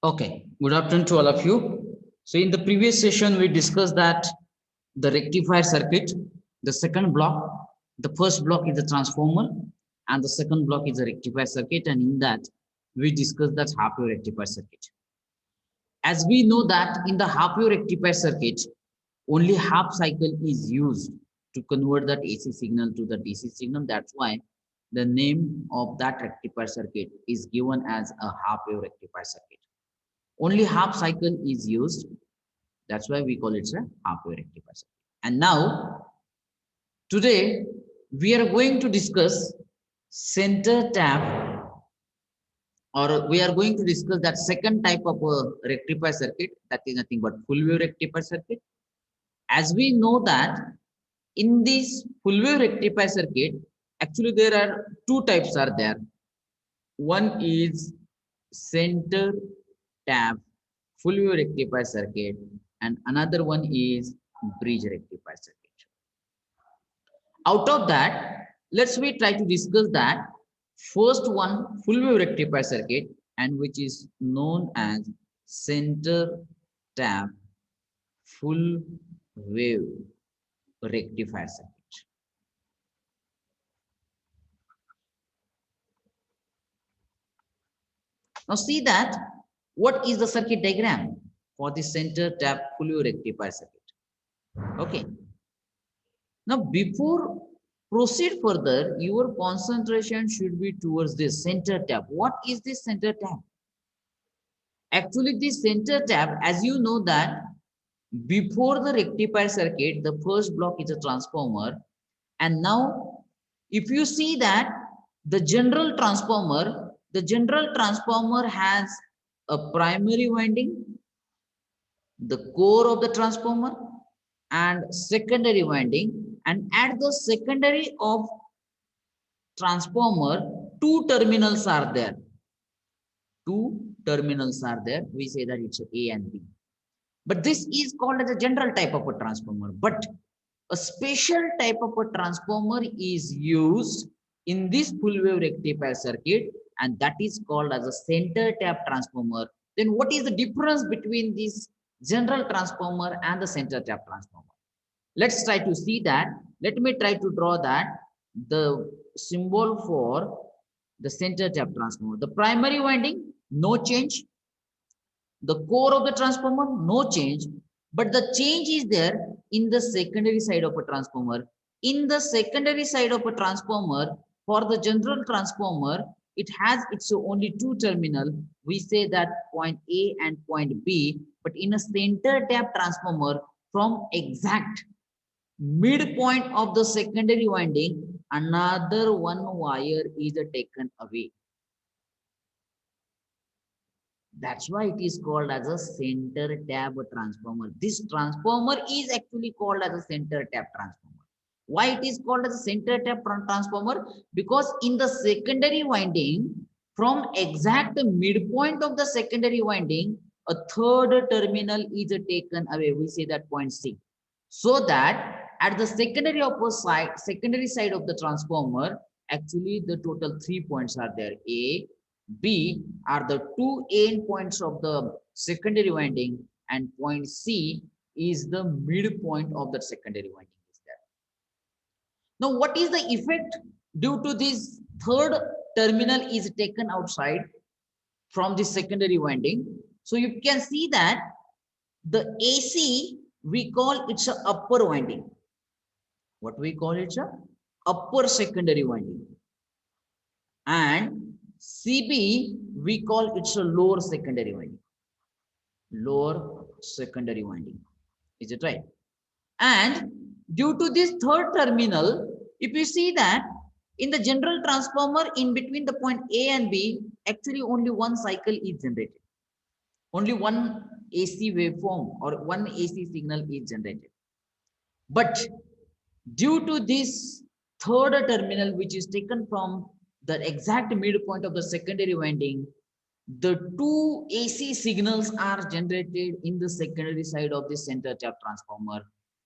Okay, good afternoon to all of you. So in the previous session, we discussed that the rectifier circuit, the second block, the first block is the transformer and the second block is the rectifier circuit. And in that, we discussed that half wave rectifier circuit. As we know that in the half wave rectifier circuit, only half cycle is used to convert that AC signal to the DC signal. That's why the name of that rectifier circuit is given as a half wave rectifier circuit. Only half cycle is used. That's why we call it a half wave rectifier circuit. And now, today, we are going to discuss center tap, or we are going to discuss that second type of rectifier circuit, that is nothing but full wave rectifier circuit. As we know that in this full wave rectifier circuit, actually there are two types are there. One is center tap full wave rectifier circuit and another one is bridge rectifier circuit. Out of that, let's we try to discuss that first one full wave rectifier circuit and which is known as center tap full wave rectifier circuit. Now see that what is the circuit diagram for the center tap full wave rectifier circuit. Okay. Now before proceed further, your concentration should be towards the center tap. What is this center tap? Actually, this center tap, as you know that before the rectifier circuit, the first block is a transformer. And now, if you see that the general transformer has a primary winding, the core of the transformer, and secondary winding. And at the secondary of transformer, two terminals are there. Two terminals are there. We say that it's A and B. But this is called as a general type of a transformer. But a special type of a transformer is used in this full wave rectifier circuit, and that is called as a center tap transformer. Then what is the difference between this general transformer and the center tap transformer? Let's try to see that. Let me try to draw that the symbol for the center tap transformer. The primary winding, no change. The core of the transformer, no change. But the change is there in the secondary side of a transformer. In the secondary side of a transformer, for the general transformer, it has its only two terminal. We say that point A and point B. But in a center tap transformer, from exact midpoint of the secondary winding, another one wire is taken away. That's why it is called as a center tap transformer. This transformer is actually called as a center tap transformer. Why it is called as a center tap transformer? Because in the secondary winding, from exact midpoint of the secondary winding, a third terminal is taken away. We say that point C. So that at the secondary side of the transformer, actually the total 3 points are there. A, B are the two end points of the secondary winding, and point C is the midpoint of the secondary winding is there. Now, what is the effect due to this third terminal is taken outside from the secondary winding? So you can see that the AC, we call it's a upper winding. What we call it's a upper secondary winding. And CB, we call it's a lower secondary winding. Lower secondary winding. Is it right? And due to this third terminal, if you see that in the general transformer, in between the point A and B, actually only one cycle is generated. Only one AC waveform or one AC signal is generated. But due to this third terminal, which is taken from the exact midpoint of the secondary winding, the two AC signals are generated in the secondary side of the center tap transformer.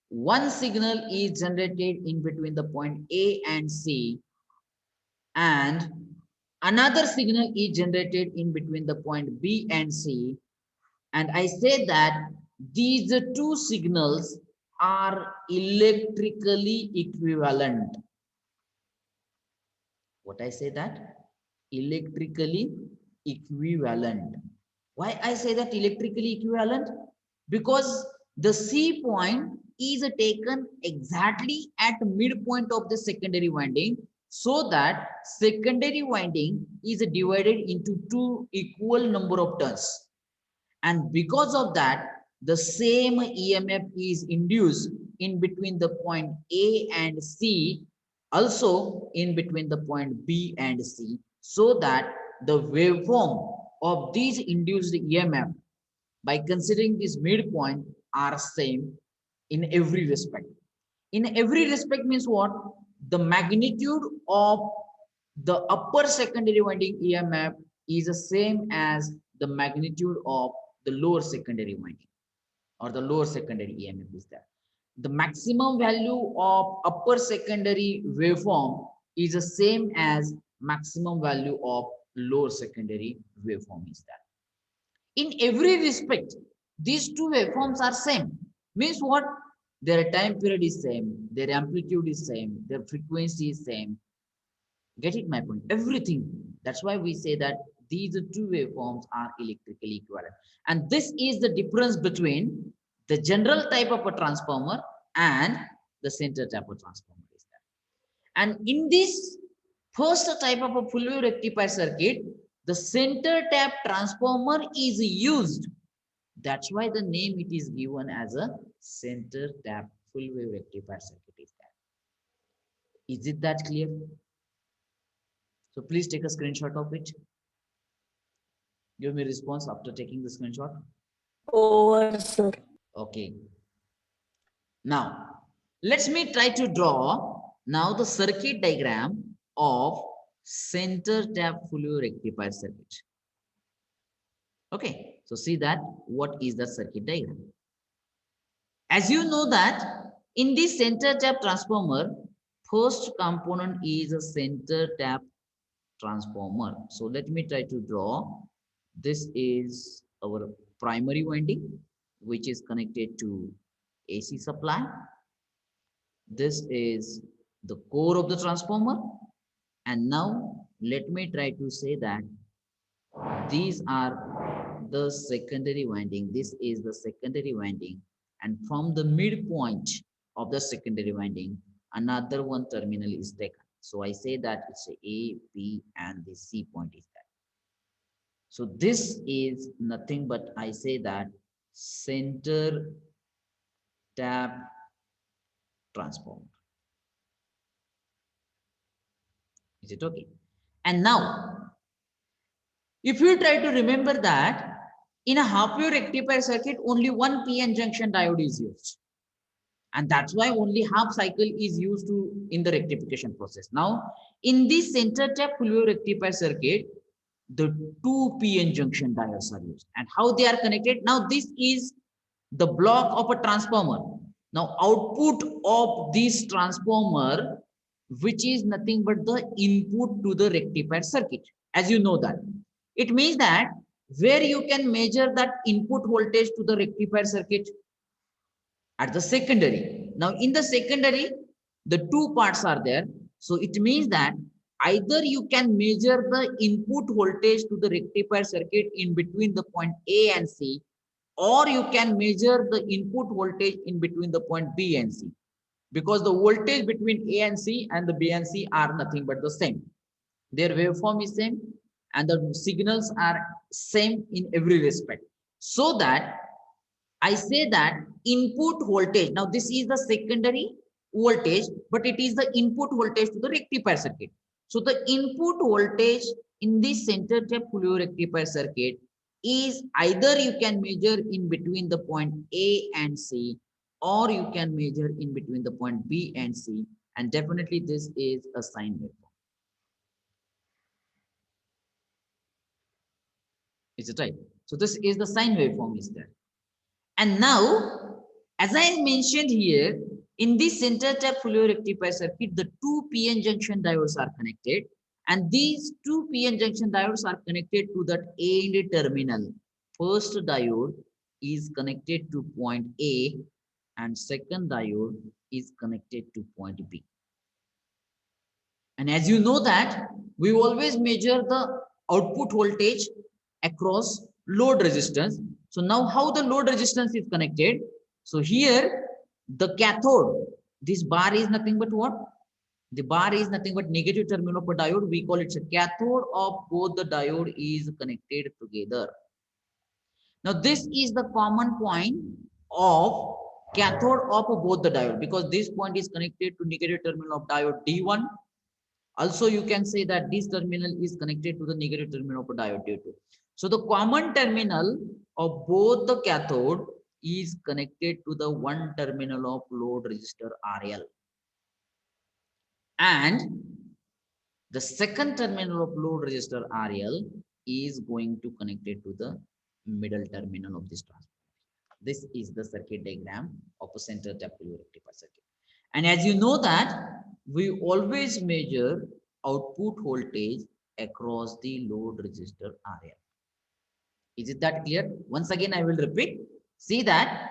One signal is generated in between the point A and C, and another signal is generated in between the point B and C. And I say that these two signals are electrically equivalent. What I say that? Electrically equivalent. Why I say that electrically equivalent? Because the C point is taken exactly at midpoint of the secondary winding, so that secondary winding is divided into two equal number of turns. And because of that, the same EMF is induced in between the point A and C, also in between the point B and C, so that the waveform of these induced EMF, by considering this midpoint, are same in every respect. In every respect means what? The magnitude of the upper secondary winding EMF is the same as the magnitude of the lower secondary winding, or the lower secondary EMF is there. The maximum value of upper secondary waveform is the same as maximum value of lower secondary waveform is there. In every respect, these two waveforms are same. Means what? Their time period is same, their amplitude is same, their frequency is same. Get it my point? Everything. That's why we say that these two waveforms are electrically equivalent. And this is the difference between the general type of a transformer and the center type of transformer is that. And in this first type of a full wave rectifier circuit, the center tap transformer is used. That's why the name it is given as a center tap full wave rectifier circuit is that. Is it that clear? So please take a screenshot of it. Give me a response after taking the screenshot. Over, sir. Okay. Now, let me try to draw now the circuit diagram of center tap full wave rectifier circuit. Okay. So see that what is the circuit diagram. As you know that in this center tap transformer, first component is a center tap transformer. So let me try to draw. This is our primary winding, which is connected to AC supply. This is the core of the transformer. And now let me try to say that these are the secondary winding. This is the secondary winding. And from the midpoint of the secondary winding, another one terminal is taken. So I say that it's A, B, and the C point is that. So this is nothing but I say that center tap transformer. Is it okay? And now, if you try to remember that in a half wave rectifier circuit, only one PN junction diode is used. And that's why only half cycle is used to in the rectification process. Now, in this center tap full wave rectifier circuit, the two PN junction diodes are used. And how they are connected? Now, this is the block of a transformer. Now, output of this transformer, which is nothing but the input to the rectifier circuit, as you know that. It means that where you can measure that input voltage to the rectifier circuit at the secondary. Now, in the secondary, the two parts are there. So it means that either you can measure the input voltage to the rectifier circuit in between the point A and C, or you can measure the input voltage in between the point B and C, because the voltage between A and C and the B and C are nothing but the same. Their waveform is same and the signals are same in every respect. So that I say that input voltage, now this is the secondary voltage, but it is the input voltage to the rectifier circuit. So the input voltage in this center tap full wave rectifier circuit is either you can measure in between the point A and C, or you can measure in between the point B and C, and definitely this is a sine waveform. Is it right? So this is the sine waveform is there. And now, as I mentioned here, in this center tap full wave rectifier circuit, the two PN junction diodes are connected, and these two PN junction diodes are connected to that AND terminal. First diode is connected to point A and second diode is connected to point B. And as you know that we always measure the output voltage across load resistance. So now how the load resistance is connected? So here the cathode, this bar is nothing but what? The bar is nothing but negative terminal of a diode. We call it a cathode of both the diode is connected together. Now this is the common point of cathode of both the diode, because this point is connected to negative terminal of diode D1. Also, you can say that this terminal is connected to the negative terminal of a diode D2. So the common terminal of both the cathode is connected to the one terminal of load resistor RL. And the second terminal of load resistor RL is going to connect it to the middle terminal of this transformer. This is the circuit diagram of a center tap rectifier circuit. And as you know that we always measure output voltage across the load resistor RL. Is it that clear? Once again, I will repeat. See that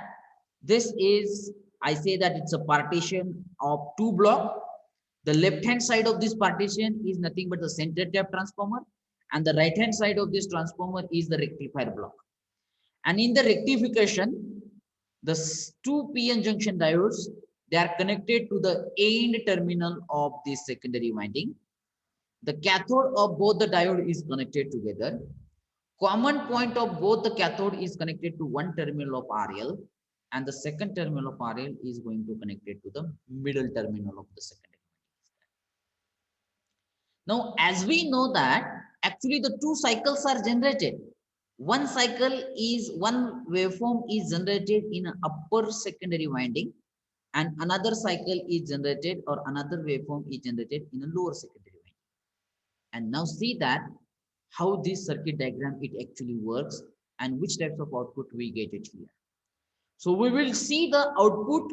this is, I say that it's a partition of two blocks. The left hand side of this partition is nothing but the center tap transformer, and the right hand side of this transformer is the rectifier block. And in the rectification, the two PN junction diodes, they are connected to the end terminal of this secondary winding. The cathode of both the diode is connected together. Common point of both the cathode is connected to one terminal of RL, and the second terminal of RL is going to connect it to the middle terminal of the secondary. Now, as we know that actually the two cycles are generated. One cycle is, one waveform is generated in an upper secondary winding, and another cycle is generated, or another waveform is generated in a lower secondary winding. And now see that how this circuit diagram it actually works and which types of output we get it here. So we will see the output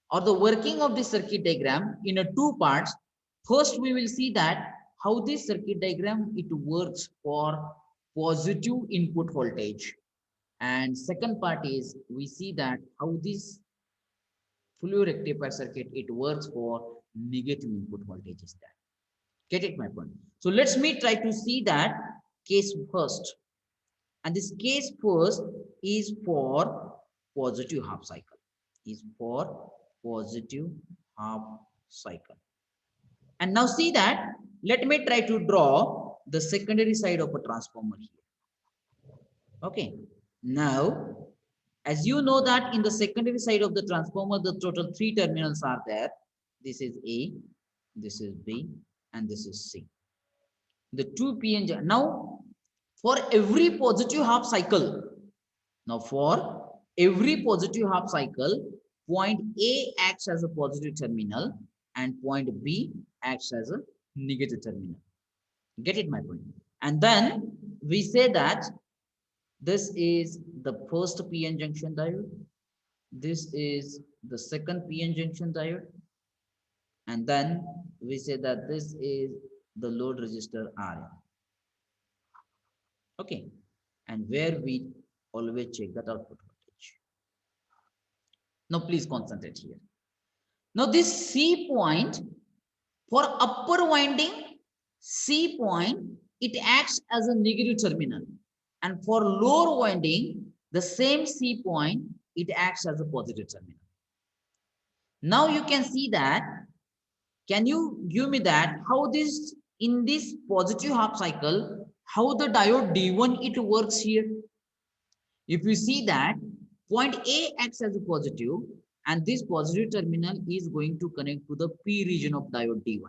or the working of the circuit diagram in a two parts. First, we will see that how this circuit diagram it works for positive input voltage, and second part is we see that how this fully rectifier circuit it works for negative input voltage is that. Get it my point? So let's me try to see that case first, and this case first is for positive half cycle, is for positive half cycle. And now see that, let me try to draw the secondary side of a transformer here. Okay, now as you know that in the secondary side of the transformer, the total three terminals are there. This is A, this is B, and this is C. The two PN. Now, for every positive half cycle, point A acts as a positive terminal and point B acts as a negative terminal. Get it my point? And then we say that this is the first PN junction diode. This is the second PN junction diode. And then we say that this is the load resistor RL. Okay. And where we always check that output voltage. Now please concentrate here. Now this C point, for upper winding, C point, it acts as a negative terminal. And for lower winding, the same C point, it acts as a positive terminal. Now you can see that, can you give me that, how this, in this positive half cycle, how the diode D1, it works here? If you see that, point A acts as a positive, and this positive terminal is going to connect to the P region of diode D1.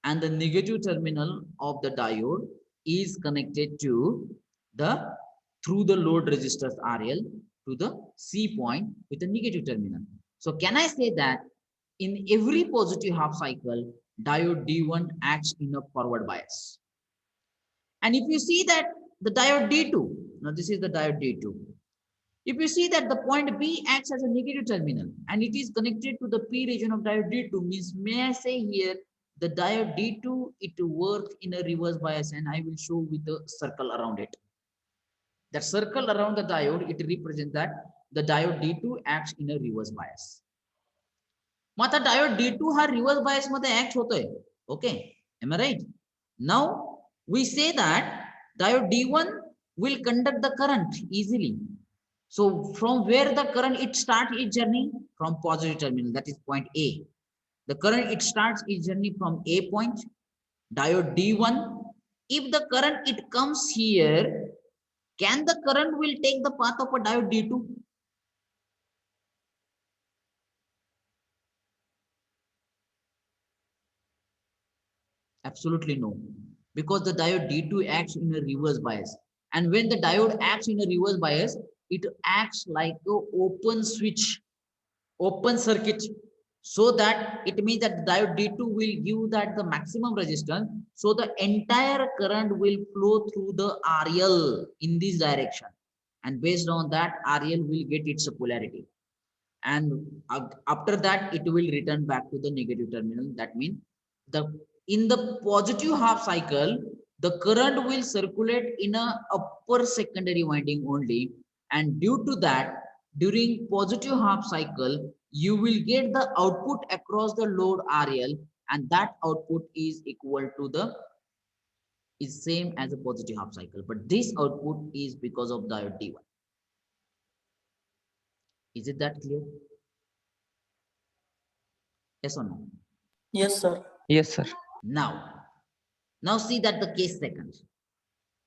And the negative terminal of the diode is connected to the, through the load resistors RL to the C point with a negative terminal. So can I say that in every positive half cycle, diode D1 acts in a forward bias? And if you see that the diode D2, now this is the diode D2. If you see that the point B acts as a negative terminal and it is connected to the P region of diode D2, means may I say here the diode D2 it works in a reverse bias, and I will show with a circle around it. That circle around the diode, it represents that the diode D2 acts in a reverse bias. मग आता diode D2 हा reverse bias मध्ये act होतोय. Okay, am I right? Now we say that diode D1 will conduct the current easily. So from where the current it starts its journey? From positive terminal, that is point A. The current it starts its journey from A point, diode D1. If the current it comes here, can the current will take the path of a diode D2? Absolutely no, because the diode D2 acts in a reverse bias. And when the diode acts in a reverse bias, it acts like an open switch, open circuit. So that it means that diode D2 will give that the maximum resistance. So the entire current will flow through the RL in this direction. And based on that, RL will get its polarity. And after that, it will return back to the negative terminal. That means the in the positive half cycle, the current will circulate in a upper secondary winding only, and due to that, during positive half cycle, you will get the output across the load RL, and that output is equal to the is same as a positive half cycle, but this output is because of diode D1. Is it that clear? Yes or no? Yes, sir. Yes, sir. Now see that the case second.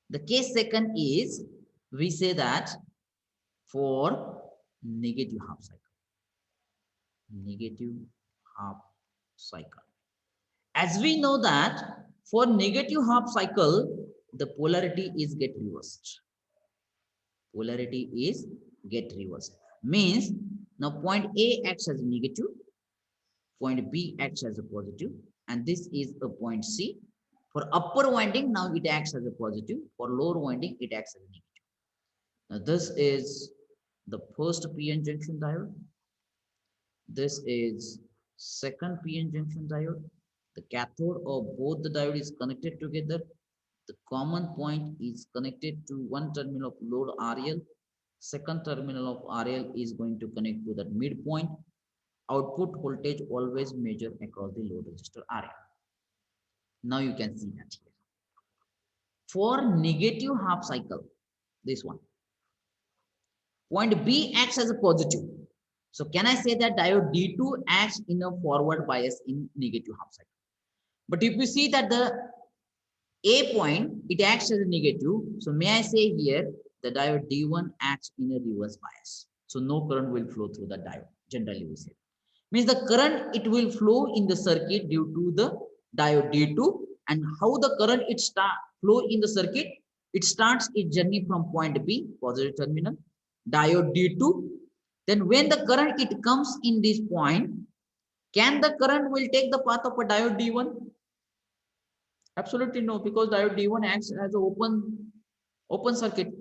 The case second is, we say that for negative half cycle. Negative half cycle. As we know that for negative half cycle, the polarity is get reversed. Polarity is get reversed. Means now point A acts as a negative, point B acts as a positive, and this is a point C. For upper winding, now it acts as a positive. For lower winding, it acts as a negative. Now this is the first PN junction diode. This is second PN junction diode. The cathode of both the diode is connected together. The common point is connected to one terminal of load RL. Second terminal of RL is going to connect to that midpoint. Output voltage always measure across the load resistor RL. Now you can see that here. For negative half cycle, this one, point B acts as a positive. So can I say that diode D2 acts in a forward bias in negative half cycle? But if you see that the A point, it acts as a negative. So may I say here, the diode D1 acts in a reverse bias. So no current will flow through the diode, generally we say. Means the current, it will flow in the circuit due to the diode D2. And how the current it flow in the circuit? It starts its journey from point B, positive terminal, diode D2. Then when the current it comes in this point, can the current will take the path of a diode D1? Absolutely no, because diode D1 acts as an open circuit.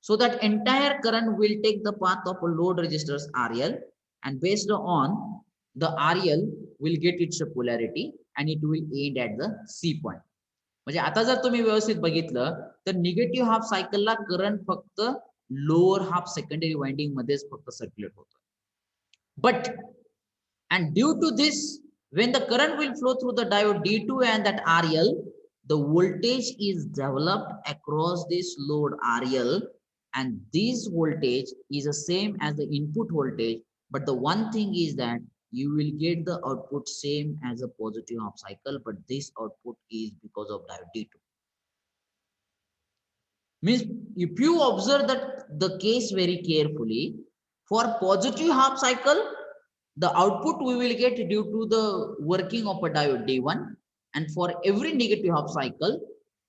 So that entire current will take the path of a load resistors RL, and based on the RL will get its polarity and it will end at the C point. म्हणजे आता जर तुम्ही व्यवस्थित बघितलं तर negative half सायकलला current फक्त lower half secondary winding मध्येच फक्त सर्क्युलेट होतो. But and due to this, when the current will flow through the diode D2 and that RL, the voltage is developed across this load RL, and this voltage is the same as the input voltage. But the one thing is that you will get the output same as a positive half cycle, but this output is because of diode D2. Means if you observe that the case very carefully, for positive half cycle, the output we will get due to the working of a diode D1, and for every negative half cycle,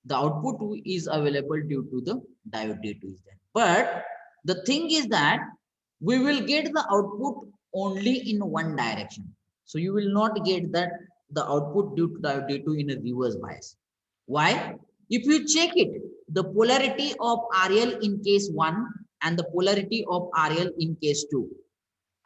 the output is available due to the diode D2 is there. But the thing is that we will get the output only in one direction. So you will not get that the output due to diode D2 in a reverse bias. Why? If you check it, the polarity of RL in case 1 and the polarity of RL in case 2.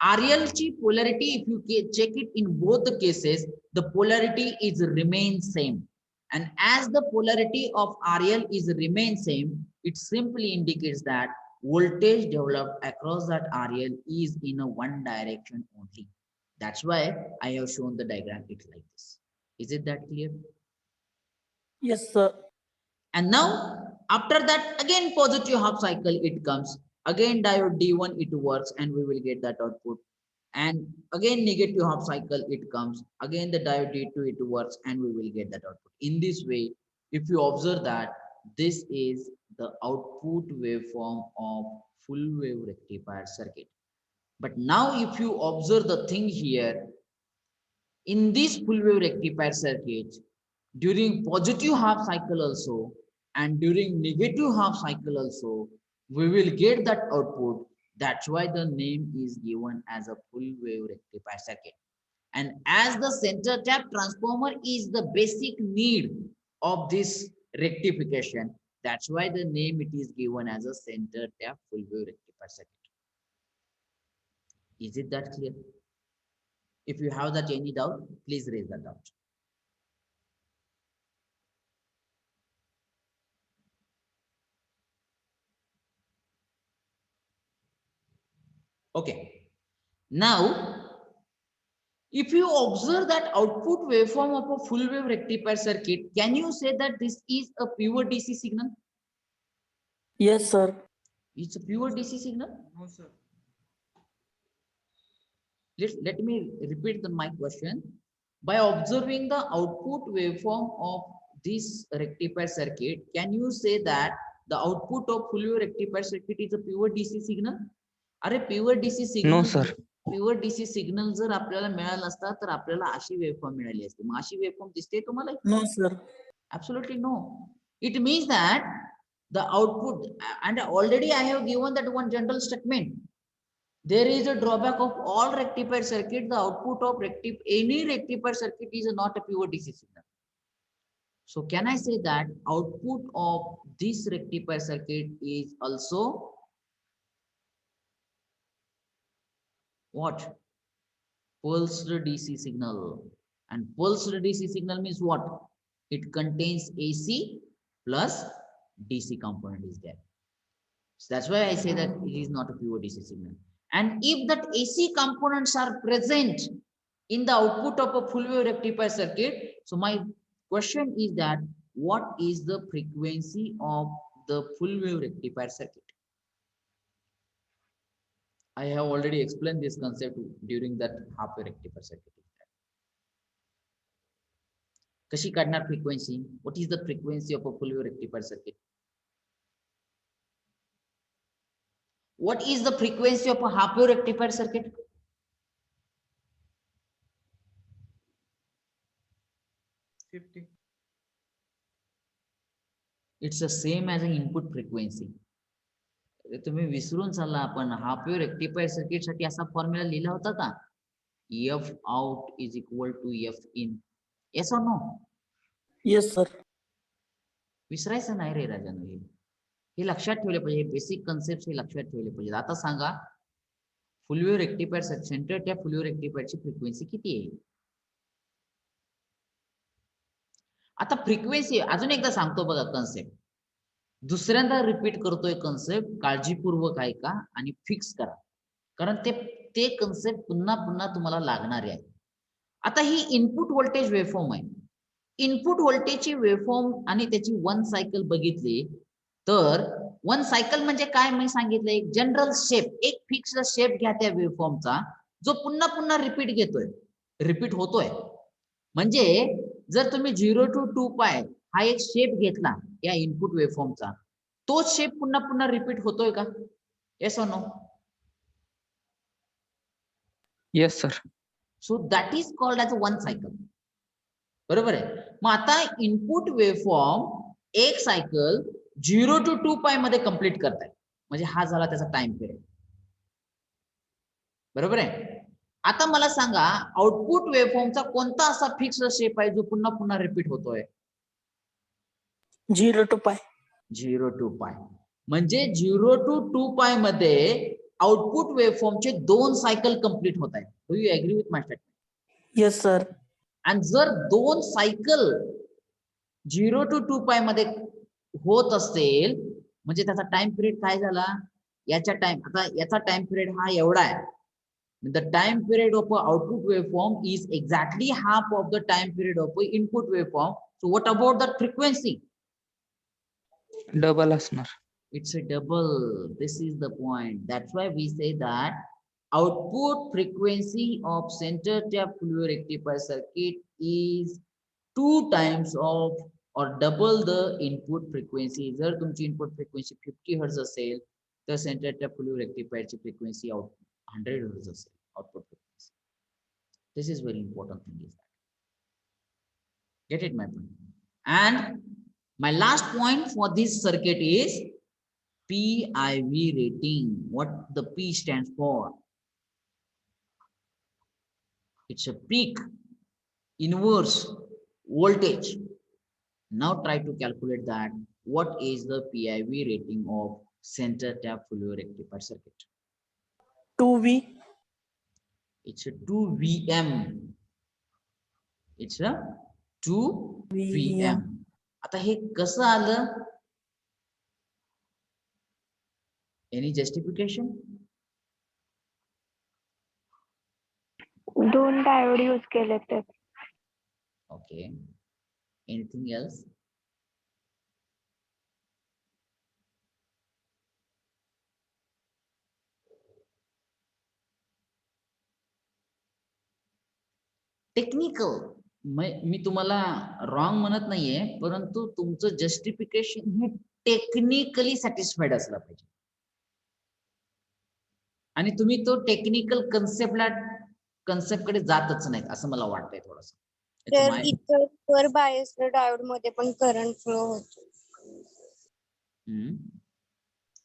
RL polarity, if you check it in both the cases, the polarity is remain same. And as the polarity of RL is remain same, It simply indicates that voltage developed across that RL is in a one direction only. That's why I have shown the diagram it like this. Is it that clear? Yes, sir. And now after that again positive half cycle it comes, again diode D1 it works and we will get that output, and again negative half cycle it comes, again the diode D2 it works and we will get that output. In this way, if you observe that this is the output waveform of full wave rectifier circuit. But now if you observe the thing here, in this full wave rectifier circuit, during positive half cycle also and during negative half cycle also, we will get that output. That's why the name is given as a full wave rectifier circuit. And as the center tap transformer is the basic need of this rectification, that's why the name it is given as a center tap full wave rectifier circuit. Is it that clear? If you have that any doubt, please raise that doubt. Okay. Now, if you observe that output waveform of a full wave rectifier circuit, can you say that this is a pure DC signal? Yes, sir. It's a pure DC signal? No, sir. Let me repeat my question. By observing the output waveform of this rectifier circuit, can you say that the output of full wave rectifier circuit is a pure DC signal? अरे pure DC signal, pure DC signal जर आपल्याला मिळाला असता तर आपल्याला अशी waveform मिळाली असती. मग अशी वेव्हफॉर्म दिसते तुम्हाला? No, sir. Absolutely no. It means that the output, and already I have given that one general statement. There is a drawback of all rectifier circuit. The output of any rectifier circuit is not a pure DC signal. So can I say that output of this rectifier circuit is also what? Pulsed DC signal. And pulsed DC signal means what? It contains AC plus DC component is there. So that's why I say that it is not a pure DC signal. And if that AC components are present in the output of a full wave rectifier circuit, so my question is that what is the frequency of the full wave rectifier circuit? I have already explained this concept during that half wave rectifier circuit. कशी काढणार frequency? What is the frequency of a full wave rectifier circuit? What is the frequency of a half wave rectifier circuit? It's the same as an input frequency. तुम्ही विसरून चालला, आपण half wave rectifier circuit साठी असा formula लिहिला होता का? F out is equal to F in. Yes or no? Yes, sir. विसरायचं नाही रे राजानो, हे लक्षात ठेवले पाहिजे. बेसिक कन्सेप्ट हे लक्षात ठेवले पाहिजे. आता सांगा full wave rectifier centre tap full wave रेक्टिफायरची फ्रिक्वेन्सी किती आहे? आता फ्रिक्वेन्सी अजून एकदा सांगतो बघा कन्सेप्ट, दुसऱ्यांदा रिपीट करतोय कन्सेप्ट, काळजीपूर्वक ऐका आणि फिक्स करा, कारण ते कन्सेप्ट पुन्हा पुन्हा तुम्हाला लागणार आहे. आता ही इनपुट व्होल्टेज वेव्हफॉर्म आहे. इनपुट व्होल्टेजची वेव्हफॉर्म आणि त्याची वन सायकल बघितली तर वन सायकल म्हणजे काय मी सांगितलं, एक जनरल शेप, एक फिक्स शेप घ्या त्या वेव्हफॉर्मचा जो पुन्हा पुन्हा रिपीट होतोय. म्हणजे जर तुम्ही 0 to 2 पाय हा एक शेप घेतला या इनपुट वेव्हफॉर्मचा, तोच शेप पुन्हा पुन्हा रिपीट होतोय का? Yes or no? Yes sir. So that is called as a one cycle. बरोबर आहे. मग आता इनपुट वेव्हफॉर्म एक सायकल 0 to 2 पाय मध्ये कंप्लीट करताय, म्हणजे हा झाला त्याचा टाइम पिरियड. बरोबर आहे. आता मला सांगा आउटपुट वेव्हफॉर्मचा कोणता असा फिक्स शेप आहे जो पुन्हा पुन्हा रिपीट होतोय? 0 to pi. 0 to pi. म्हणजे 0 to 2 पाय मध्ये आउटपुट वेव्हफॉर्मचे 2 सायकल कंप्लीट होत आहेत. Do you agree with my statement? Yes, sir. आणि जर 2 सायकल 0 to 2 पाय मध्ये होत असेल म्हणजे त्याचा टाइम पिरियड काय झाला, याचा टाइम, आता याचा टाइम पिरियड हा एवढा आहे. The time period of a output waveform is exactly half of the time period of a input waveform. So what about the frequency? Double असणार. It's a double. This is the point. That's why we say that output frequency of center tap fluid rectifier circuit is 2 times of or double the input frequency. जर तुमची input frequency 50 Hz असेल तर center tap fluid rectifier ची frequency 100 Hz असेल output frequency. This is very important thing is that. Get it, my friend? And my last point for this circuit is PIV rating. What the P stands for? It's a peak inverse voltage. Now try to calculate that. What is the PIV rating of center tap fluid rectifier circuit? 2V. It's a 2 VM. It's a 2 VM. आता हे कसं आलं? Any justification? दोन diode use केले ते. Okay. Anything else? Technical, मी तुम्हाला wrong म्हणत नाहीये, परंतु तुमचं जस्टिफिकेशन हे टेक्निकली सॅटिस्फाईड असलं पाहिजे आणि तुम्ही तो टेक्निकल कन्सेप्टकडे जातच नाहीत असं मला वाटतंय थोडस. तर इतर पर बायस डायोड मध्ये पण करंट फ्लो होतो.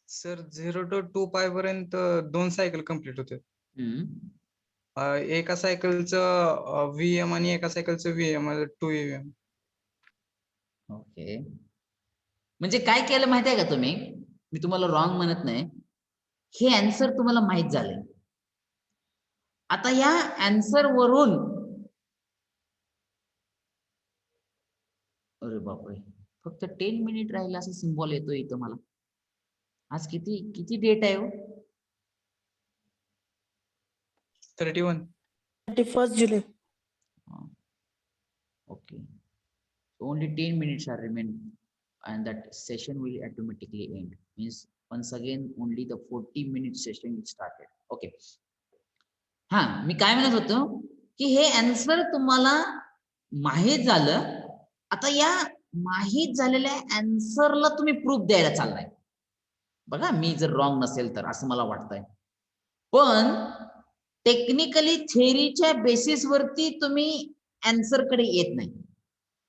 सर 0 to 2 पाय पर्यंत 2 सायकल कंप्लीट होते. एका सायकलचं VM आणि एका सायकलचं VM 2 VM. ओके, म्हणजे काय केलं माहितीये का तुम्ही, मी तुम्हाला रॉंग म्हणत नाही, हे आन्सर तुम्हाला माहित झाले. आता या आन्सर वरून, अरे बापरे, फक्त 10 मिनिट राहिला असं सिम्बॉल येतो इथं मला. आज किती डेट आहे हो? 31. 31st July. Okay, so only 10 minutes are remain and that session will automatically end. Means once again only the 40-minute session is started. Okay. हा, मी काय म्हणत होतो की हे आन्सर तुम्हाला माहित झालं. आता या माहित झालेल्या आन्सरला तुम्ही प्रूफ द्यायला चाललाय. बघा, मी जर रॉंग नसेल तर असं मला वाटतंय, पण टेक्निकली थेअरीच्या बेसिस वरती तुम्ही आन्सर कडे येत नाही,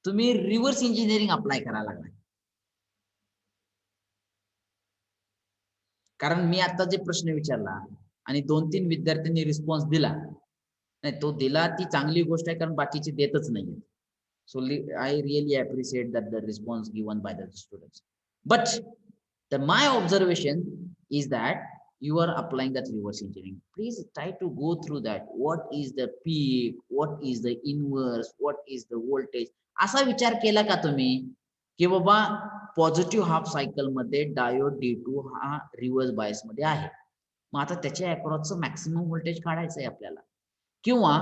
तुम्ही रिव्हर्स इंजिनिअरिंग अप्लाय करायला लागलाय. कारण मी आता जे प्रश्न विचारला आणि 2-3 विद्यार्थ्यांनी रिस्पॉन्स दिला नाही, तो दिला ती चांगली गोष्ट आहे, कारण बाकीचे देतच नाहीये. So I really appreciate that the response given by the students. But my observation is that you are applying that reverse engineering. Please try to go through that. What is the peak? What is the inverse? What is the voltage? असा विचार केला का तुम्ही की बाबा positive half cycle मध्ये diode D2 हा reverse bias मध्ये आहे, मग आता त्याच्या अक्रॉसचं मॅक्सिमम व्होल्टेज काढायचं आहे आपल्याला, किंवा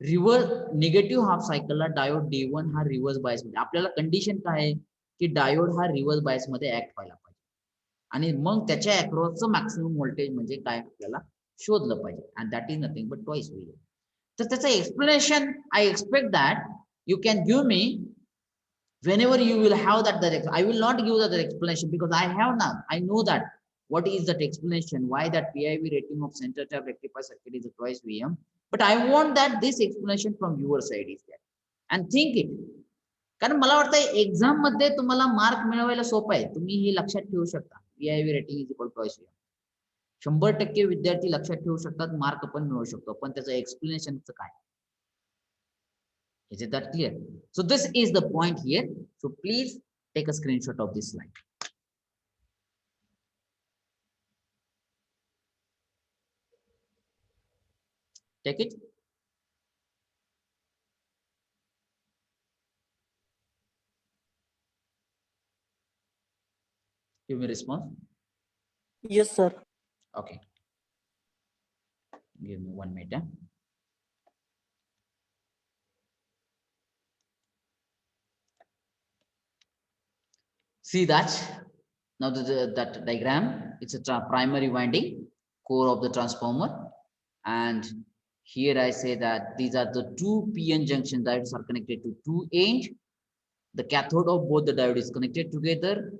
रिव्हर्स निगेटिव्ह हाफ सायकलला डायोड D1 हा रिव्हर्स बायस मध्ये, आपल्याला कंडिशन काय आहे की डायोड हा रिव्हर्स बायस मध्ये ऍक्ट व्हायला पाहिजे आणि मग त्याच्या अक्रॉसचं मॅक्सिमम व्होल्टेज म्हणजे काय आपल्याला शोधलं पाहिजे. And that is nothing but twice VM. तर त्याचं explanation I expect that you can give me whenever you will have that direct. I will not give that explanation because I have now, I know that what is that explanation, why that PIV rating of center tap rectifier circuit is a twice VM, but I want that this explanation from your side is there and think it. कारण मला वाटतं exam मध्ये तुम्हाला mark मिळवायला सोपं आहे, तुम्ही हे लक्षात ठेवू शकता. PIV rating is equal to twice VM. 100% विद्यार्थी लक्षात ठेवू शकतात, मार्क पण मिळवू शकतो, पण त्याचं एक्सप्लेनेशनचं काय? Is it that clear? So this is the point here. So please take a screenshot of this slide. Take it. Give me response. Yes, sir. Okay. Give me 1 minute. See that? Now that diagram, it's a primary winding core of the transformer. And here I say that these are the two PN junction diodes are connected to two end. The cathode of both the diode is connected together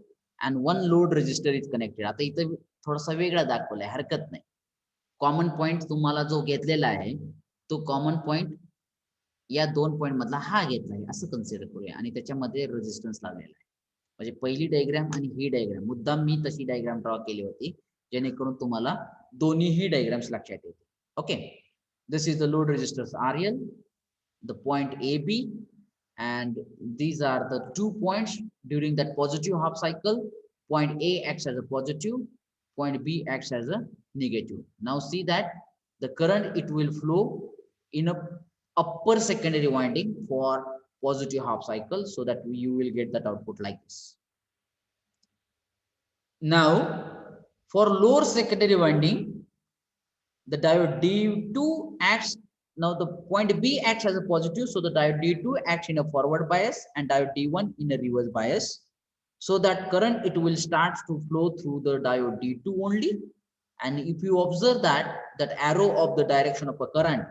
and one load resistor is connected. आता इथं थोडासा वेगळा दाखवलाय, हरकत नाही. Common point तुम्हाला जो घेतलेला आहे तो कॉमन पॉइंट या दोन पॉइंट मधला हा घेतला आहे असं कन्सिडर करूया आणि त्याच्यामध्ये रेजिस्टन्स लावलेला आहे. म्हणजे पहिली डायग्राम आणि ही डायग्राम मुद्दाम मी तशी डायग्राम ड्रॉ केली होती जेणेकरून तुम्हाला दोन्हीही डायग्राम्स लक्षात येतील. Okay, this is the load resistors RL, the point AB, and these are the 2 points during that positive half cycle. Point A acts as a positive, point B acts as a negative. Now see that the current it will flow in a upper secondary winding for positive half cycle, so that you will get that output like this. Now for lower secondary winding, the diode D2 acts. Now the point B acts as a positive, so the diode D2 acts in a forward bias and diode D1 in a reverse bias, so that current it will start to flow through the diode D2 only. And if you observe that arrow of the direction of a current,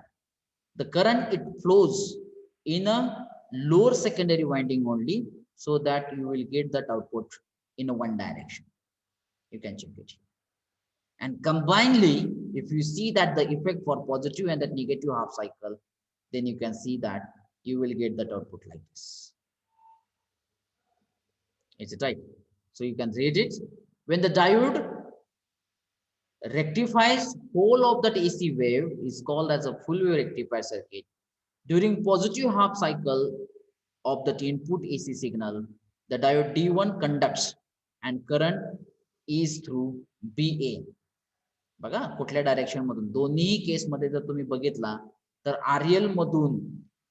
the current it flows in a lower secondary winding only, so that you will get that output in a one direction. You can check it. And combinedly, if you see that the effect for positive and that negative half cycle, then you can see that you will get that output like this. Is it right? So you can read it. When the diode rectifies whole of that AC wave is called as a full wave rectifier circuit. During positive half cycle of that input AC signal, the diode D1 conducts and current is through BA. बघा कुठल्या direction मधून दोन्ही case मध्ये जर तुम्ही बघितला तर RL मधून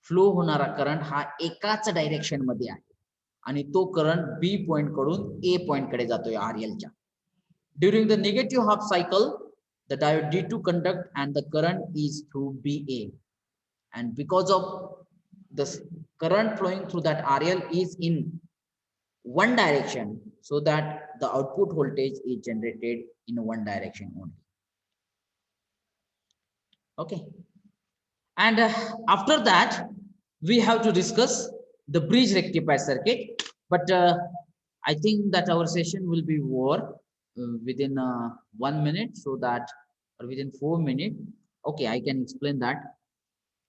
फ्लो होणारा करंट हा एकाच डायरेक्शन मध्ये आहे आणि तो करंट B पॉइंट कडून A पॉइंट कडे जातोय RL च्या. During the negative half cycle, the diode D2 conduct and the current is through BA, and because of the current flowing through that RL is in one direction, so that the output voltage is generated in one direction only. Okay, and after that we have to discuss the bridge rectifier circuit, but I think that our session will be over within 1 minute, so that or within 4 minutes. Okay, I can explain that.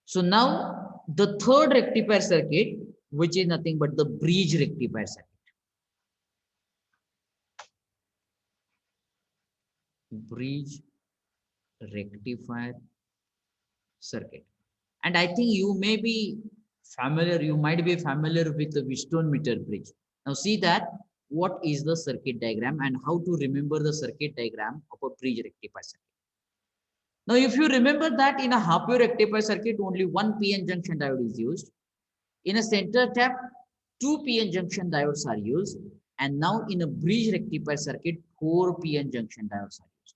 So now the third rectifier circuit, which is nothing but the bridge rectifier circuit. Bridge rectifier circuit. And I think you may be familiar, you might be familiar with the Wheatstone meter bridge. Now see that what is the circuit diagram and how to remember the circuit diagram of a bridge rectifier circuit. Now if you remember that in a half wave rectifier circuit only one PN junction diode is used. In a center tap 2 PN junction diodes are used, and now in a bridge rectifier circuit 4 PN junction diodes are used.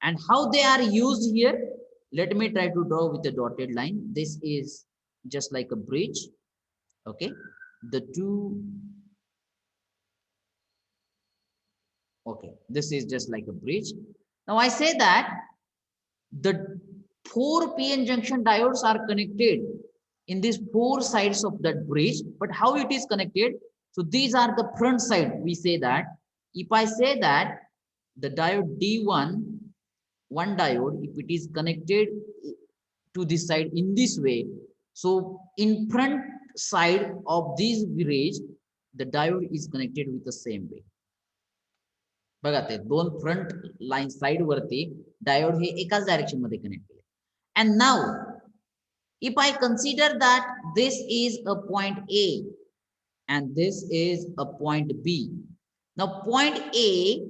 And how they are used here, let me try to draw with a dotted line. This is just like a bridge. Okay, the two, okay, this is just like a bridge. Now I say that the 4 PN junction diodes are connected in these 4 sides of that bridge, but how it is connected? So these are the front side. We say that if I say that the diode D1, one diode, if it is connected to this side in this way, so in front side of this bridge, the diode is connected with the same way. बघा ते दोन front line side वरती diode हे एकाच direction मध्ये connect केले. And now if I consider that this is a point A and this is a point B, now point A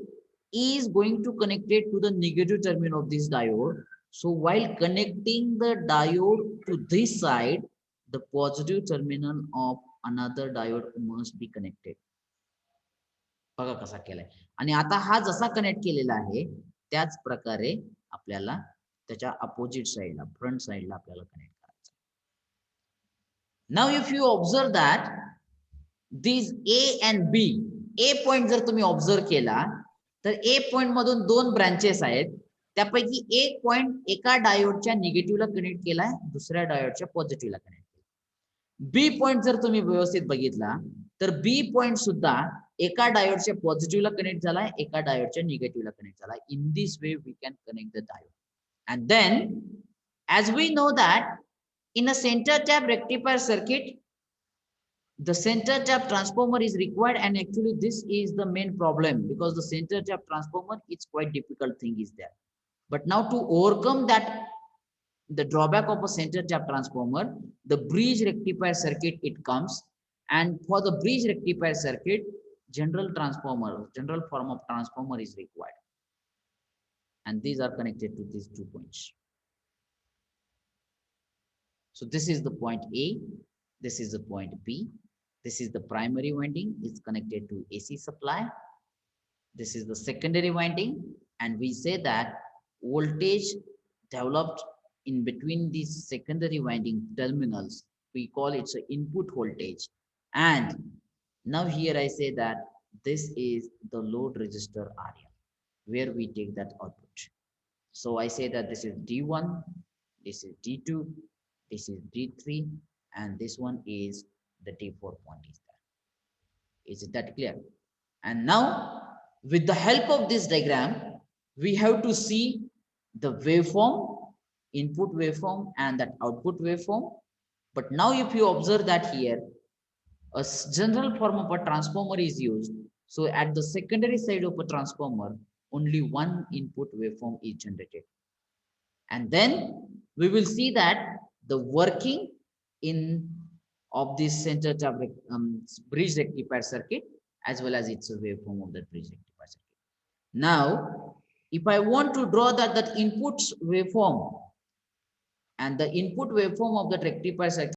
is going to connect it to the negative terminal of this diode. So while connecting the diode to this side, the positive terminal of another diode must be connected. बघा कसा केलाय. आणि आता हा जसा connect केलेला आहे त्याच प्रकारे आपल्याला त्याच्या अपोजिट साइडला फ्रंट साइडला आपल्याला कनेक्ट करायचं. Now if you observe that this A and B, A point जर तुम्ही ऑब्झर्व केला तर ए पॉइंट मधून दोन ब्रांचेस आहेत. त्यापैकी एक पॉइंट एका डायोडच्या निगेटिव्हला कनेक्ट केलाय, दुसऱ्या डायोडच्या पॉझिटिव्हला कनेक्ट केला. बी पॉइंट जर तुम्ही व्यवस्थित बघितला तर बी पॉइंट सुद्धा एका डायोडच्या पॉझिटिव्हला कनेक्ट झालाय, एका डायोडच्या निगेटिव्हला कनेक्ट झालाय. In this way we can connect the diode. And then, as we know that in a center tap rectifier circuit, the center tap transformer is required, and actually this is the main problem because the center tap transformer, it's quite difficult thing is there. But now to overcome that, the drawback of a center tap transformer, the bridge rectifier circuit it comes, and for the bridge rectifier circuit, general form of transformer is required, and these are connected to these 2 points. So this is the point A, this is the point B, this is the primary winding, it's connected to AC supply. This is the secondary winding, and we say that voltage developed in between these secondary winding terminals, we call it an input voltage. And now here I say that this is the load resistor RL, where we take that output. So I say that this is D1, this is D2, this is D3, and this one is the D4 point is there. Is it that clear? And now with the help of this diagram, we have to see the waveform, input waveform and that output waveform. But now if you observe that here, a general form of a transformer is used. So at the secondary side of a transformer, only one input waveform is generated. And then we will see that the working in of this center tap bridge rectifier circuit as well as its waveform of that bridge rectifier circuit. Now, if I want to draw that input waveform and the input waveform of the rectifier circuit